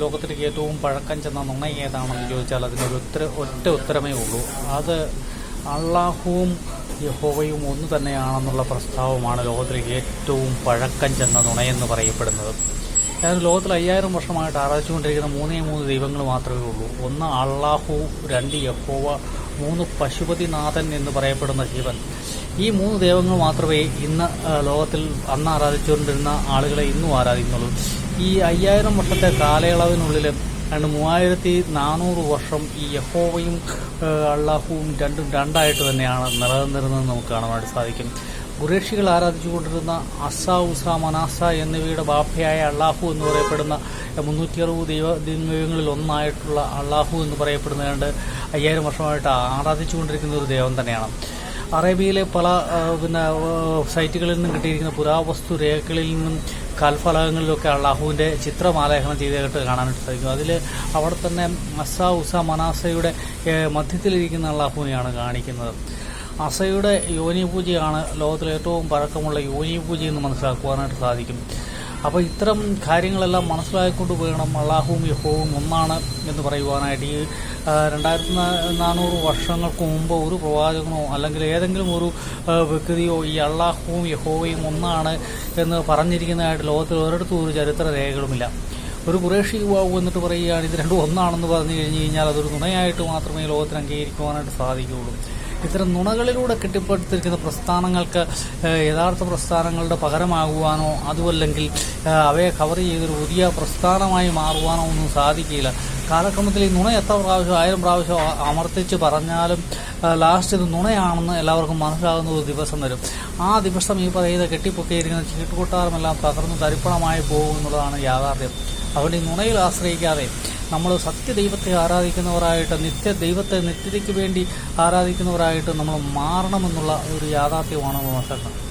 ലോകത്തിലേക്ക് ഏറ്റവും പഴക്കം ചെന്ന നുണ ഏതാണെന്ന് ചോദിച്ചാൽ അതിനൊരു ഒറ്റ ഉത്തരമേ ഉള്ളൂ. അത് അള്ളാഹുവും യഹോവയും ഒന്ന് തന്നെയാണെന്നുള്ള പ്രസ്താവമാണ് ലോകത്തിലേക്ക് ഏറ്റവും പഴക്കം ചെന്ന നുണയെന്ന് പറയപ്പെടുന്നത്. അതായത് ലോകത്തിൽ 5000 വർഷമായിട്ട് ആരാധിച്ചുകൊണ്ടിരിക്കുന്ന 3 ദൈവങ്ങൾ മാത്രമേ ഉള്ളൂ. ഒന്ന് അള്ളാഹു, 2 യഹോവ, 3 പശുപതിനാഥൻ എന്ന് പറയപ്പെടുന്ന ശിവൻ. ഈ 3 ദൈവങ്ങൾ മാത്രമേ ഇന്ന് ലോകത്തിൽ അന്ന് ആരാധിച്ചുകൊണ്ടിരുന്ന ആളുകളെ ഇന്നും ആരാധിക്കുന്നുള്ളൂ. ഈ 5000 വർഷത്തെ കാലയളവിനുള്ളിൽ 3400 വർഷം ഈ യഹോവയും അള്ളാഹുവും രണ്ടായിട്ട് തന്നെയാണ് നിലനിന്നിരുന്നതെന്ന് നമുക്ക് കാണാനായിട്ട് സാധിക്കും. ഖുറേഷികൾ ആരാധിച്ചുകൊണ്ടിരുന്ന അസ, ഉസ, മനാസ എന്നിവയുടെ ബാപ്പയായ അള്ളാഹു എന്ന് പറയപ്പെടുന്ന 360 ദൈവങ്ങളിൽ ഒന്നായിട്ടുള്ള അള്ളാഹു എന്ന് പറയപ്പെടുന്ന 5000 വർഷമായിട്ട് ആരാധിച്ചുകൊണ്ടിരിക്കുന്ന ഒരു ദൈവം തന്നെയാണ്. അറേബ്യയിലെ പല സൈറ്റുകളിൽ നിന്നും കിട്ടിയിരിക്കുന്ന പുരാവസ്തു രേഖകളിൽ നിന്നും കാൽഫലകങ്ങളിലൊക്കെ അള്ളാഹുവിൻ്റെ ചിത്രമാലേഖനം ചെയ്തിട്ട് കാണാനായിട്ട് സാധിക്കും. അതിൽ അവിടെ തന്നെ അസ, ഉസ, മനാസയുടെ മധ്യത്തിലിരിക്കുന്ന അള്ളാഹുവിനെയാണ് കാണിക്കുന്നത്. അസയുടെ യോനി പൂജയാണ് ലോകത്തിലെ ഏറ്റവും പഴക്കമുള്ള യോനി പൂജ എന്ന് മനസ്സിലാക്കുവാനായിട്ട് സാധിക്കും. അപ്പോൾ ഇത്തരം കാര്യങ്ങളെല്ലാം മനസ്സിലാക്കിക്കൊണ്ട് വേണം അള്ളാഹുവും യഹോവും ഒന്നാണ് എന്ന് പറയുവാനായിട്ട്. ഈ 2400 വർഷങ്ങൾക്ക് മുമ്പ് ഒരു പ്രവാചകനോ അല്ലെങ്കിൽ ഏതെങ്കിലും ഒരു വ്യക്തിയോ ഈ അള്ളാഹുവും യഹോവയും ഒന്നാണ് എന്ന് പറഞ്ഞിരിക്കുന്നതായിട്ട് ലോകത്തിൽ ഒരിടത്തും ഒരു ചരിത്ര രേഖകളുമില്ല. ഒരു ഖുറേഷി യുവാവ് എന്നിട്ട് പറയുകയാണ് ഇത് രണ്ടും ഒന്നാണെന്ന് പറഞ്ഞു കഴിഞ്ഞാൽ അതൊരു നുണയായിട്ട് മാത്രമേ ലോകത്തിന് അംഗീകരിക്കുവാനായിട്ട് സാധിക്കുകയുള്ളൂ. ഇത്തരം നുണകളിലൂടെ കെട്ടിപ്പടുത്തിരിക്കുന്ന പ്രസ്ഥാനങ്ങൾക്ക് യഥാർത്ഥ പ്രസ്ഥാനങ്ങളുടെ പകരമാകുവാനോ അതുമല്ലെങ്കിൽ അവയെ കവർ ചെയ്തൊരു പുതിയ പ്രസ്ഥാനമായി മാറുവാനോ ഒന്നും സാധിക്കില്ല. കാലക്രമത്തിൽ ഈ നുണ എത്ര പ്രാവശ്യം 1000 പ്രാവശ്യം ആവർത്തിച്ച് പറഞ്ഞാലും ലാസ്റ്റ് ഇത് നുണയാണെന്ന് എല്ലാവർക്കും മനസ്സിലാകുന്ന ഒരു ദിവസം വരും. ആ ദിവസം ഈ പറയുന്ന കെട്ടിപ്പൊക്കിയിരിക്കുന്ന ചീട്ടുകൊട്ടാരമെല്ലാം തകർന്ന് തരിപ്പണമായി പോകും എന്നുള്ളതാണ് യാഥാർത്ഥ്യം. അതുകൊണ്ട് ഈ നുണയിൽ ആശ്രയിക്കാതെ നമ്മൾ സത്യദൈവത്തെ ആരാധിക്കുന്നവരായിട്ട് നിത്യതയ്ക്ക് വേണ്ടി ആരാധിക്കുന്നവരായിട്ട് നമ്മൾ മാറണമെന്നുള്ള ഒരു യാഥാർത്ഥ്യമാണ് നമ്മൾ മനസ്സിലാക്കുന്നത്.